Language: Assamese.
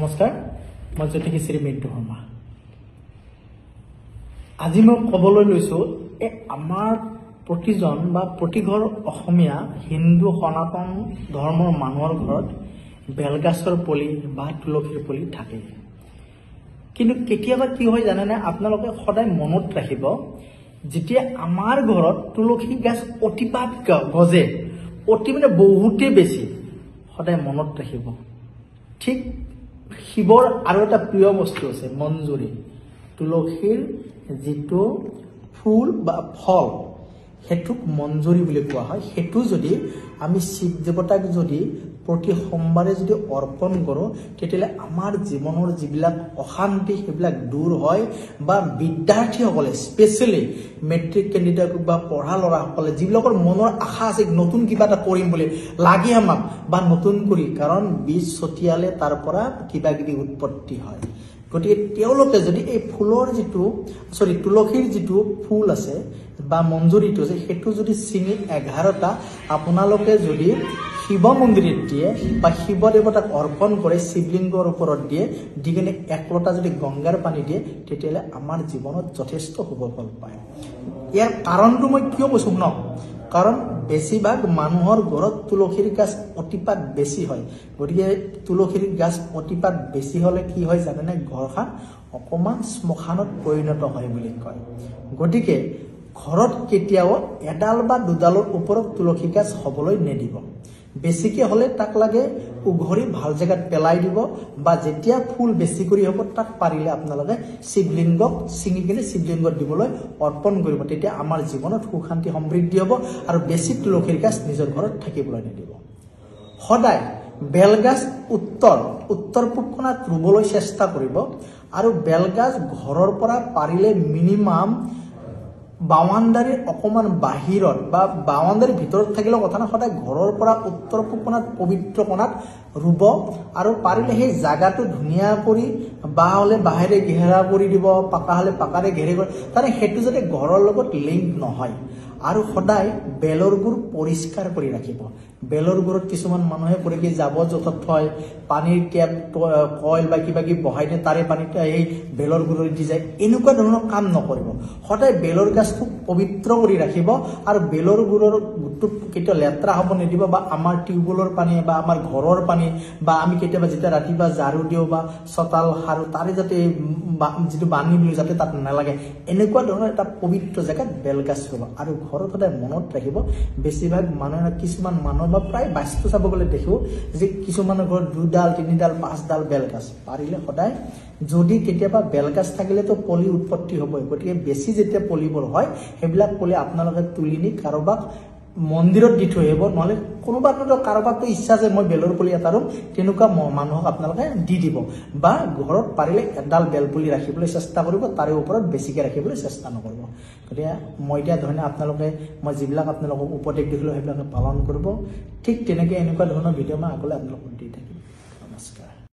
নমস্কাৰ, মই জ্যোতিষী মৃত্যু শৰ্মা। আজি মই ক'বলৈ লৈছোঁ আমাৰ প্ৰতিজন বা প্ৰতিঘৰ অসমীয়া হিন্দু সনাতন ধৰ্মৰ মানুহৰ ঘৰত বেলগাছৰ পুলি বা তুলসীৰ পুলি থাকে। কিন্তু কেতিয়াবা কি হয় জানেনে, আপোনালোকে সদায় মনত ৰাখিব, যেতিয়া আমাৰ ঘৰত তুলসী গছ অতিপাত গজে, বহুতেই বেছি, সদায় মনত ৰাখিব। ঠিক শিৱৰ আৰু এটা প্ৰিয় বস্তু আছে, মঞ্জুৰি। তুলসীৰ যিটো ফুল বা ফল, সেইটোক মঞ্জুৰি বুলি কোৱা হয়। সেইটো যদি আমি শিৱ দেৱতাক যদি প্ৰতি সোমবাৰে যদি অৰ্পণ কৰোঁ, তেতিয়াহ'লে আমাৰ জীৱনৰ যিবিলাক অশান্তি সেইবিলাক দূৰ হয়। বা বিদ্যাৰ্থীসকলে স্পেচিয়েলি মেট্ৰিক কেণ্ডিডেট বা পঢ়া ল'ৰাসকলে যিবিলাকৰ মনৰ আশা আছে নতুন কিবা এটা কৰিম বুলি, লাগে আমাক বা নতুন কৰি, কাৰণ বীজ ছটিয়ালে তাৰ পৰা কিবা কিবি উৎপত্তি হয়। গতিকে তেওঁলোকে যদি এই ফুলৰ তুলসীৰ যিটো ফুল আছে বা মঞ্জুৰিটো আছে, সেইটো যদি ছিঙি 11টা আপোনালোকে যদি শিৱ মন্দিৰত দিয়ে বা শিৱ দেৱতাক অৰ্পণ কৰে, শিৱলিংগৰ ওপৰত দিয়ে, দি কিনে 1 লোটা যদি গংগাৰ পানী দিয়ে, তেতিয়াহ'লে আমাৰ জীৱনত যথেষ্ট শুভ ফল পায়। ইয়াৰ কাৰণটো মই কিয় কৈছোঁ ন, কাৰণ বেছিভাগ মানুহৰ ঘৰত তুলসীৰ গছ অতিপাত বেছি হয়। গতিকে তুলসীৰ গছ অতিপাত বেছি হ'লে কি হয় জানেনে, ঘৰখন অকণমান শ্মশানত পৰিণত হয় বুলি কয়। গতিকে ঘৰত কেতিয়াও এডাল বা দুডালৰ ওপৰত তুলসী গছ হ'বলৈ নিদিব। বেছিকৈ হ'লে তাক লাগে উঘৰি ভাল জেগাত পেলাই দিব, বা যেতিয়া ফুল বেছি কৰি হ'ব তাক পাৰিলে আপোনালোকে শিৱলিংগক ছিঙি কিনে শিৱলিংগত দিবলৈ অৰ্পণ কৰিব। তেতিয়া আমাৰ জীৱনত সুখ শান্তি সমৃদ্ধি হ'ব আৰু বেছি তুলসীৰ গছ নিজৰ ঘৰত থাকিবলৈ নিদিব। সদায় বেলগাছ উত্তৰ পূব কোণাত ৰুবলৈ চেষ্টা কৰিব। আৰু বেলগাছ ঘৰৰ পৰা পাৰিলে মিনিমাম বাউণ্ডাৰীৰ অকণমান বাহিৰত বা বাউণ্ডাৰীৰ ভিতৰত থাকিলেও কথা নাই, সদায় ঘৰৰ পৰা উত্তৰ পূব কোণাত পবিত্ৰ কোণাত ৰুব। আৰু পাৰিলে সেই জাগাটো ধুনীয়া কৰি বাঁহ হ'লে বাঁহেৰে ঘেৰা কৰি দিব, পাকা হ'লে পাকাৰে ঘেৰি কৰি, তাৰমানে সেইটো যাতে ঘৰৰ লগত লিংক নহয়। আৰু সদায় বেলৰ গুড় পৰিষ্কাৰ কৰি ৰাখিব। বেলৰ গুড়ত কিছুমান মানুহে কৰি কি জাবৰ জোঁথৰ থয়, পানীৰ টেপ কইল বা কিবা কিবি বহাই দিয়ে, তাৰে পানীটো সেই বেলৰ গুড়ত দি যায়। এনেকুৱা ধৰণৰ কাম নকৰিব। সদায় বেলৰ গাছ খুব পবিত্ৰ কৰি ৰাখিব। আৰু বেলৰ গুড়ৰ গুড়টো কেতিয়াও লেতেৰা হ'ব নিদিব, বা আমাৰ টিউবৱেলৰ পানী বা আমাৰ ঘৰৰ পানী বা আমি কেতিয়াবা যেতিয়া ৰাতিপুৱা ঝাৰু দিওঁ বা চোতাল সাৰো, তাৰে যাতে যিটো বানি বুলি যাতে তাত নালাগে, এনেকুৱা ধৰণৰ এটা পবিত্ৰ জেগাত বেলগাছ ৰুব। আৰু ঘৰত সদায় মনত ৰাখিব, বেছিভাগ মানুহে কিছুমান মানুহ বা প্ৰায় বাস্তু চাব গ'লে দেখোঁ যে কিছুমানৰ ঘৰত 2ডাল 3ডাল 5ডাল বেলগাছ। পাৰিলে সদায় যদি কেতিয়াবা বেলগাছ থাকিলেতো পলি উৎপত্তি হ'বই। গতিকে বেছি যেতিয়া পলিবোৰ হয়, সেইবিলাক পলি আপোনালোকে তুলি নি কাৰোবাক মন্দিৰত দি থৈ আহিব, নহ'লে কোনোবা কাৰোবাৰতো ইচ্ছা যে মই বেলৰ পুলি এটা ৰুম, তেনেকুৱা মানুহক আপোনালোকে দি দিব। বা ঘৰত পাৰিলে এডাল বেল পুলি ৰাখিবলৈ চেষ্টা কৰিব, তাৰে ওপৰত বেছিকৈ ৰাখিবলৈ চেষ্টা নকৰিব। গতিকে মই দিয়া ধৰণে আপোনালোকে মই যিবিলাক আপোনালোকক উপদেশ দিছিলোঁ সেইবিলাকে পালন কৰিব। ঠিক তেনেকৈ এনেকুৱা ধৰণৰ ভিডিঅ' মই আগলৈ আপোনালোকক দি থাকিম। নমস্কাৰ।